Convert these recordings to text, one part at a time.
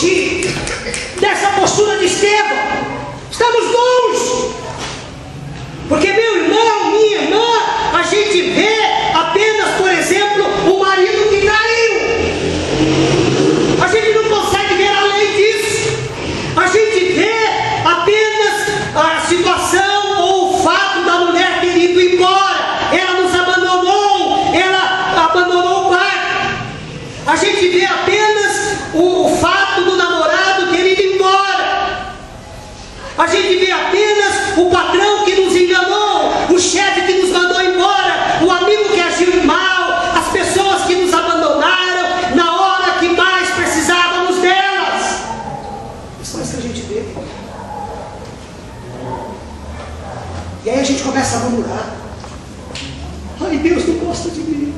longe dessa postura de Estevão. Estamos longe. Porque, meu irmão, minha irmã, a gente vê apenas, por exemplo, o marido que traiu. A gente não consegue ver além disso. A gente vê apenas a situação ou o fato da mulher ter ido embora. Ela nos abandonou, ela abandonou o quarto. A gente vê apenas o fato do namorado ter ido embora. A gente vê apenas o patrão que nos enganou, o chefe que nos mandou embora, o amigo que agiu mal, as pessoas que nos abandonaram na hora que mais precisávamos delas. É só isso que a gente vê. E aí a gente começa a murmurar. Ai, Deus não gosta de mim.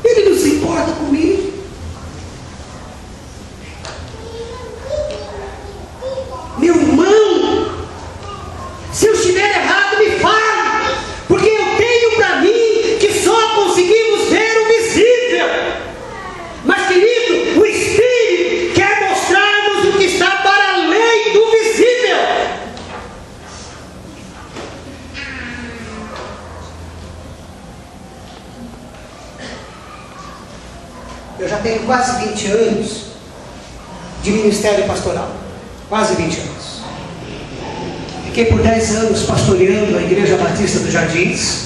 Ele não se importa comigo. Meu irmão, se eu estiver errado, me fale, porque eu tenho para mim que só conseguimos ver o visível. Mas, querido, o Espírito quer mostrar-nos o que está para além do visível. Eu já tenho quase 20 anos de ministério pastoral. Quase 20 anos. Fiquei por 10 anos pastoreando a Igreja Batista dos Jardins.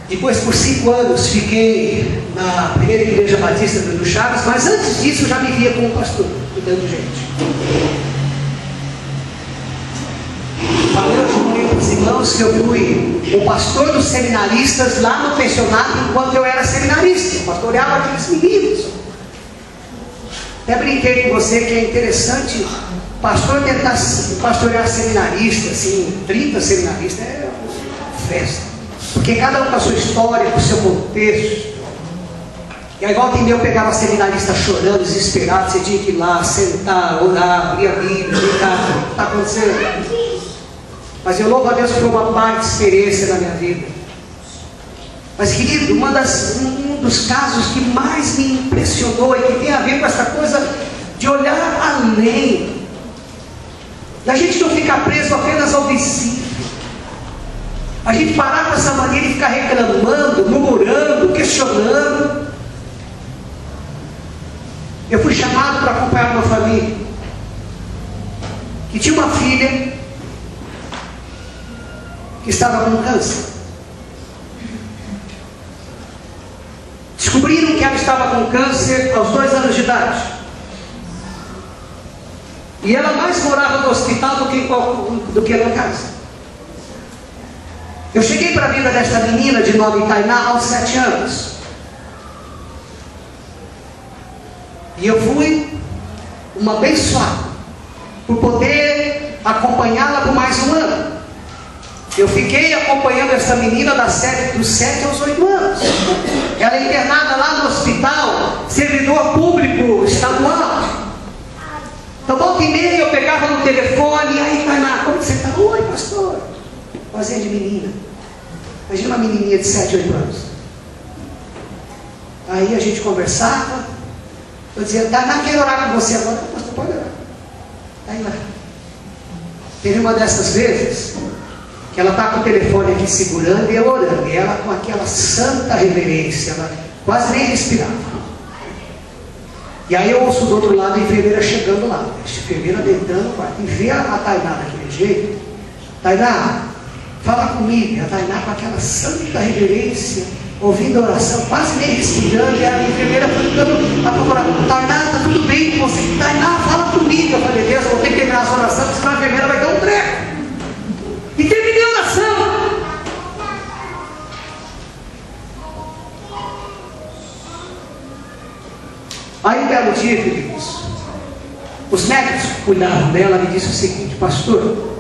Depois, por 5 anos, fiquei na primeira Igreja Batista do Chaves. Mas antes disso, eu já me via como pastor, cuidando de gente. Falei para os irmãos que eu fui o pastor dos seminaristas lá no pensionato enquanto eu era seminarista. Eu pastoreava aqueles meninos. Até brinquei com você que é interessante pastor tentar pastorear seminarista, assim, 30 seminaristas, é uma festa. Porque cada um com a sua história, com o seu contexto. E aí volta e meia eu pegava seminarista chorando, desesperado, você tinha que ir lá, sentar, orar, abrir a Bíblia, brincar, o que está acontecendo? Mas eu louvo a Deus por uma parte de experiência na minha vida. Mas, querido, um dos casos que mais me impressionou e que tem a ver com essa coisa de olhar além, da gente não ficar preso apenas ao visível, a gente parar com essa maneira de ficar reclamando, murmurando, questionando. Eu fui chamado para acompanhar uma família que tinha uma filha que estava com câncer. Descobriram que ela estava com câncer aos 2 anos de idade. E ela mais morava no hospital do que na casa. Eu cheguei para a vida desta menina de nome Tainá aos 7 anos. E eu fui uma abençoada por poder acompanhá-la por mais um ano. Eu fiquei acompanhando essa menina dos 7 aos 8 anos. Ela é internada lá no hospital, servidor público estadual. Então, volta e meia eu pegava no telefone, e aí, Tainá, como você está? Oi, pastor. Vozinha de menina. Imagina uma menininha de 7, 8 anos. Aí a gente conversava. Eu dizia, Tainá, quero orar com você agora. Pastor, pode orar. Aí lá. Teve uma dessas vezes que ela está com o telefone aqui segurando e eu orando, e ela com aquela santa reverência, ela quase nem respirava. E aí eu ouço do outro lado a enfermeira chegando lá, a enfermeira entrando no quarto, e vê a Tainá daquele jeito. Tainá, fala comigo. E a Tainá com aquela santa reverência, ouvindo a oração, quase nem respirando, e a enfermeira foi ficando apavorada. Tainá, está tudo bem com você? Tainá, fala comigo. Eu falei, Deus, eu vou ter que terminar essa oração, porque senão a enfermeira vai dar um treco. E terminei a oração. Aí um belo dia, queridos, os médicos que cuidavam dela me disseram o seguinte: pastor,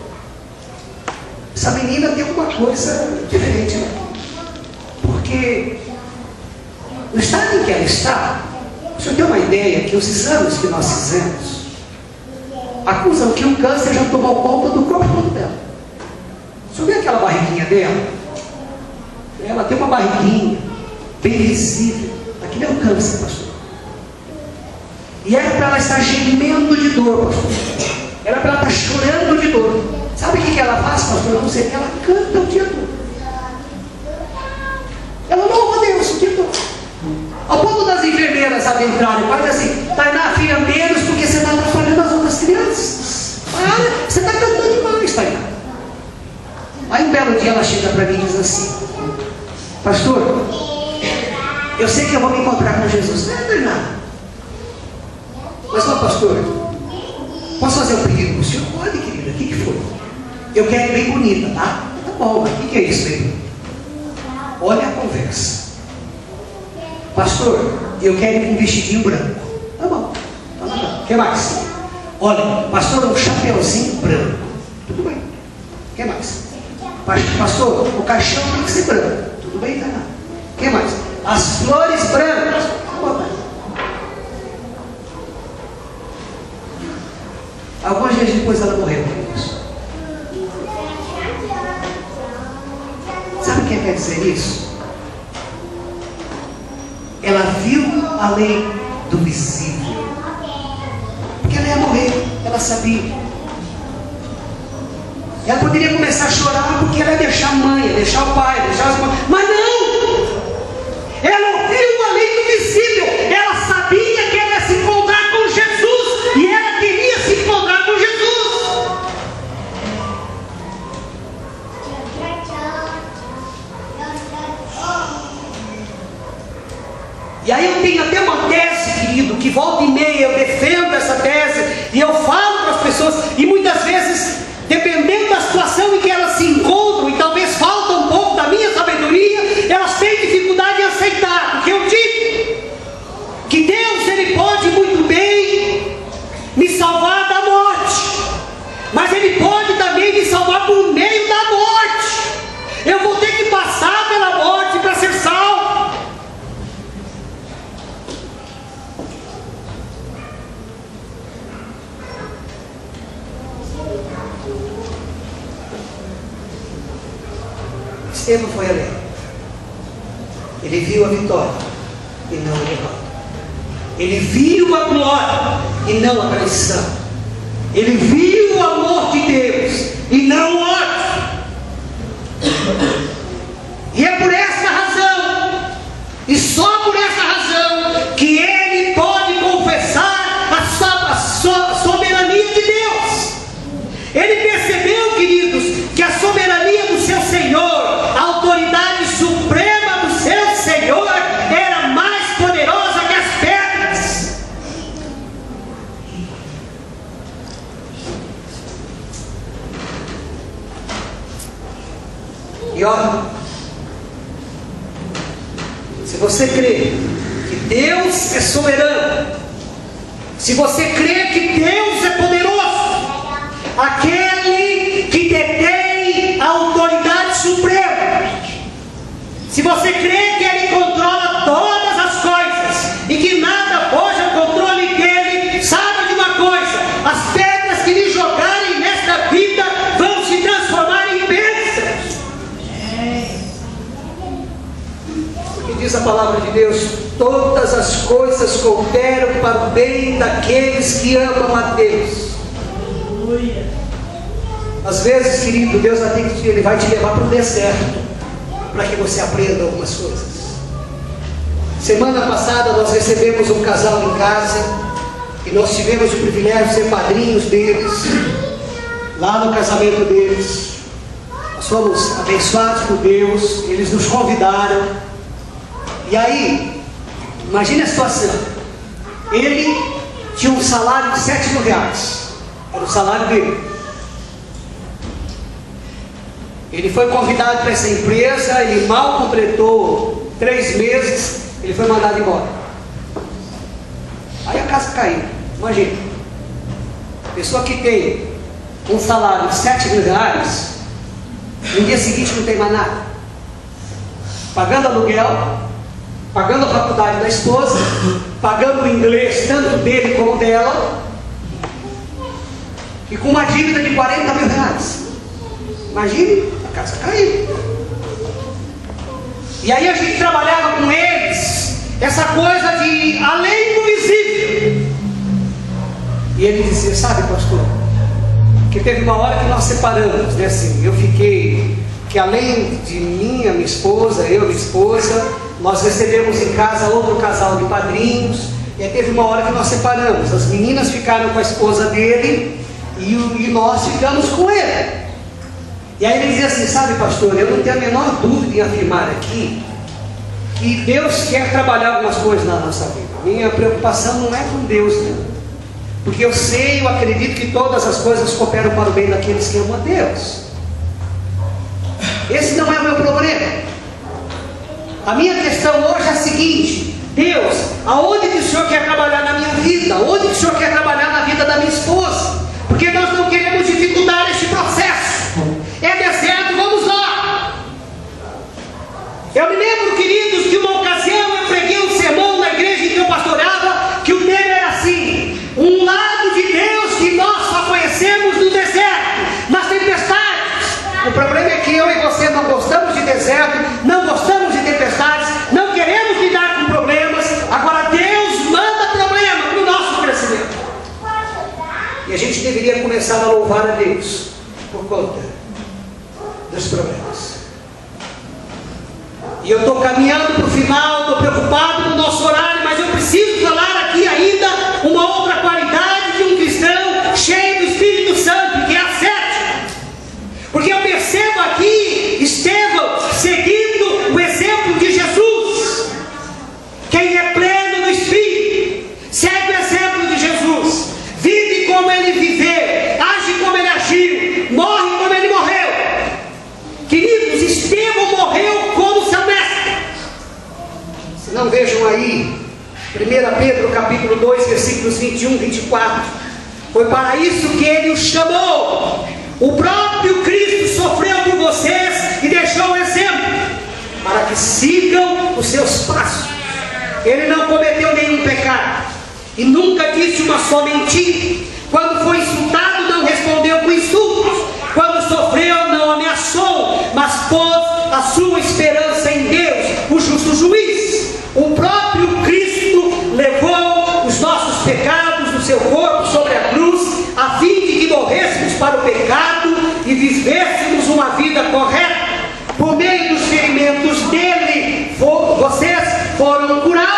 essa menina tem alguma coisa diferente, né? Porque no estado em que ela está, o senhor tem uma ideia que os exames que nós fizemos acusam que o câncer já tomou conta do corpo todo dela. O senhor vê aquela barriguinha dela? Ela tem uma barriguinha bem visível. Aquilo é o câncer, pastor. E era para ela estar gemendo de dor, pastor. Era para ela estar chorando de dor. Sabe o que ela faz, pastor? Eu não sei. Ela canta o dia todo. Ela louva a Deus o dia todo. Ao ponto das enfermeiras adentrarem, pode dizer assim: Tainá, filha, menos porque você está atrapalhando as outras crianças. Para, você está cantando demais, Tainá. Aí um belo dia ela chega para mim e diz assim: pastor, eu sei que eu vou me encontrar com Jesus. Não é nada. Mas não, pastor, posso fazer um pedido para o senhor? Pode, querida. O que foi? Eu quero ir bem bonita, tá? Tá bom, mas o que é isso, bem? Olha a conversa. Pastor, eu quero ir com um vestidinho branco. Tá bom. O que mais? Olha, pastor, um chapeuzinho branco. Tudo bem. O que mais? Pastor, o caixão tem que ser branco. Tudo bem, tá? O que mais? As flores brancas. Tá bom, tá? Alguns dias depois ela morreu. Sabe o que quer dizer isso? Ela viu além do visível. Porque ela ia morrer, ela sabia. Ela poderia começar a chorar porque ela ia deixar a mãe, ia deixar o pai, ia deixar os irmãos. Mas não! Ela viu além do visível. Ela sabia que ela ia se encontrar com Jesus. E ela queria se encontrar com Jesus. E aí eu tenho até uma tese, querido, que volta e meia eu defendo essa tese. E eu falo para as pessoas. E muitas vezes, dependendo da situação em que elas se encontram, e talvez falta um pouco da minha sabedoria, elas têm dificuldade em aceitar. Porque eu digo que Deus, Ele pode muito bem me salvar da morte, mas Ele pode também me salvar por meio da morte. Eu vou ter que passar pela morte para ser salvo. Estevão foi além. Ele viu a vitória e não a derrota. Ele viu a glória e não a traição. Ele viu o amor de Deus e não o ódio. E é por essa razão, e só por essa razão, que ele pode confessar a soberania de Deus. Ele percebeu, queridos, que a soberania do seu Senhor, a autoridade suprema do seu Senhor, era mais poderosa que as pedras. E olha, se você crê que Deus é soberano, se você crê que Deus é poderoso, aquele que detém a autoridade suprema, se você crê que Ele controla todas as coisas e que nada foge ao controle dele, saiba de uma coisa: as pedras que lhe jogarem nesta vida vão se transformar em bênçãos. Porque diz a palavra de Deus: todas as coisas cooperam para o bem daqueles que amam a Deus. Às vezes, querido, Deus Ele vai te levar para o deserto para que você aprenda algumas coisas. Semana passada nós recebemos um casal em casa e nós tivemos o privilégio de ser padrinhos deles, lá no casamento deles. Nós fomos abençoados por Deus, eles nos convidaram. E aí, imagine a situação: ele tinha um salário de 7 mil reais, era o salário dele. Ele foi convidado para essa empresa, ele mal completou 3 meses, ele foi mandado embora. Aí a casa caiu. Imagina, pessoa que tem um salário de 7 mil reais, no dia seguinte não tem mais nada, pagando aluguel, pagando a faculdade da esposa, pagando o inglês tanto dele como dela, e com uma dívida de 40 mil reais. Imagine, a casa caiu. E aí a gente trabalhava com eles essa coisa de além do visível. E ele dizia, sabe, pastor, que teve uma hora que nós separamos, né, assim, eu fiquei, que além de minha esposa, eu e minha esposa, nós recebemos em casa outro casal de padrinhos, e aí teve uma hora que nós separamos, as meninas ficaram com a esposa dele, e nós ficamos com ele. E aí ele dizia assim, sabe, pastor, eu não tenho a menor dúvida em afirmar aqui, que Deus quer trabalhar algumas coisas na nossa vida. A minha preocupação não é com Deus, não. Porque eu sei, eu acredito que todas as coisas cooperam para o bem daqueles que amam a Deus. Esse não é o meu problema. A minha questão hoje é a seguinte: Deus, aonde que o Senhor quer trabalhar na minha vida? Onde que o Senhor quer trabalhar na vida da minha esposa? Porque nós não queremos dificultar este processo. É deserto, vamos lá. Eu me lembro, queridos, que uma ocasião eu preguei um sermão na igreja em que eu pastoreava, que o tema era assim: um lado de Deus que nós só conhecemos no deserto, nas tempestades. O problema é que eu e você não gostamos de deserto, não gostamos de tempestades, não queremos lidar com problemas. Agora Deus manda problema para o nosso crescimento. E a gente deveria começar a louvar a Deus por conta dos problemas. E eu estou caminhando para o final, estou preocupado com o nosso horário, mas eu preciso falar aqui ainda uma outra qualidade de um cristão cheio do Espírito Santo, que é a sétima. Porque eu percebo aqui Estevão seguindo o exemplo de Jesus. Quem é pleno no Espírito segue o exemplo de Jesus, vive como ele viveu, age como ele agiu, morre como ele morreu. Queridos, Estevão morreu como seu mestre. Se não, vejam aí 1 Pedro capítulo 2 versículos 21 e 24. Foi para isso que ele os chamou. O próprio Cristo sofreu por vocês e deixou o exemplo, para que sigam os seus passos. Ele não cometeu nenhum pecado e nunca disse uma só mentira. Quando foi insultado, não respondeu com insultos. Quando sofreu, não ameaçou, mas pôs a sua esperança em Deus, o justo juiz. O próprio Cristo levou os nossos pecados no seu corpo sobre a cruz, a fim de que morrêssemos para o pecado e vivêssemos uma vida correta. Por meio dos ferimentos dele, vocês foram curados.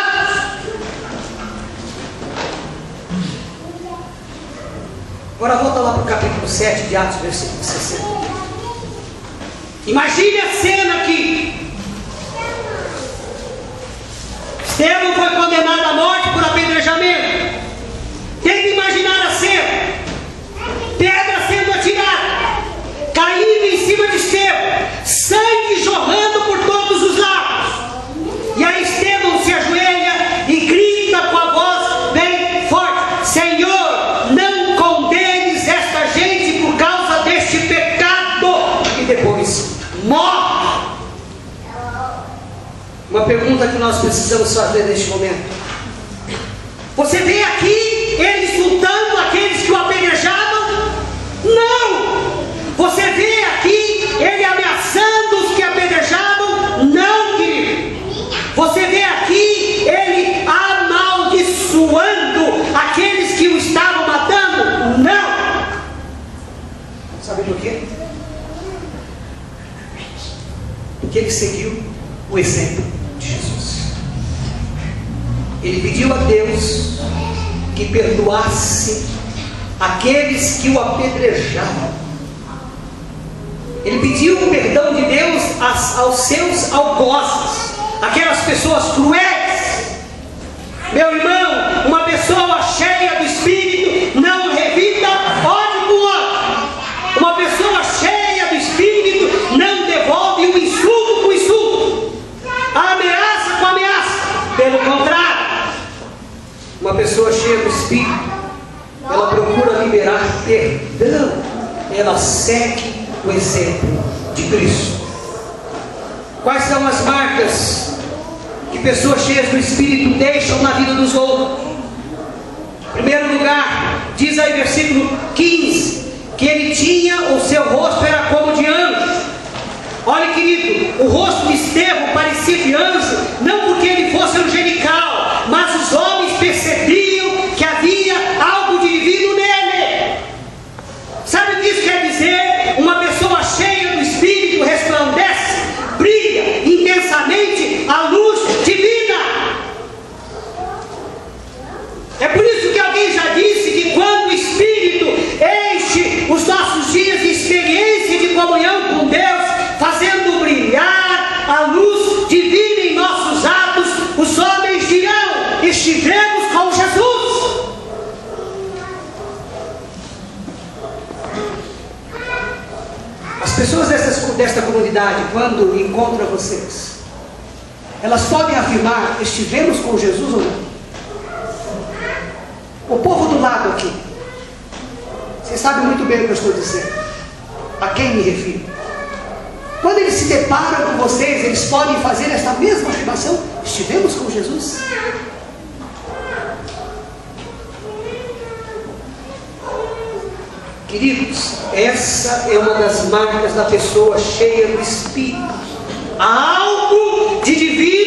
Agora volta lá para o capítulo 7 de Atos, versículo 60. Imagine a cena aqui. Estevão foi condenado à morte por apedrejamento. Tente imaginar a cena: pedra sendo atirada, caindo em cima de Estevão, sangue jorrando por todos os lados. E aí Estevão se ajoelha e grita com a voz bem forte: Senhor, não condenes esta gente por causa deste pecado. E depois morre. Uma pergunta que nós precisamos fazer neste momento: você vê aqui ele insultando aqueles que o apedrejavam? Não! Você vê aqui ele ameaçando os que apedrejavam? Não, querido! Você vê aqui ele amaldiçoando aqueles que o estavam matando? Não! Sabe por quê? Porque ele seguiu o exemplo de Jesus. Ele pediu a Deus que perdoasse aqueles que o apedrejavam. Ele pediu o perdão de Deus aos seus algozes, aquelas pessoas cruéis. Meu irmão, uma pessoa cheia do Espírito não revida ódio com ódio. Uma pessoa cheia do Espírito não devolve o insulto com insulto, a ameaça com ameaça. Pelo contrário, uma pessoa cheia do Espírito, ela procura liberar perdão. Ela segue o exemplo de Cristo. Quais são as marcas que pessoas cheias do Espírito deixam na vida dos outros? Em primeiro lugar, diz aí versículo 15, que ele tinha, o seu rosto era como de anjo. Olha, querido, o rosto de Estevão parecia de anjo, não porque ele fosse angelical, mas os homens percebiam que havia algo de divino desta comunidade, quando encontra vocês, elas podem afirmar: estivemos com Jesus ou não? O povo do lado aqui, vocês sabem muito bem o que eu estou dizendo, a quem me refiro. Quando eles se deparam com vocês, eles podem fazer essa mesma afirmação: estivemos com Jesus? Queridos, essa é uma das marcas da pessoa cheia do Espírito. Há algo de divino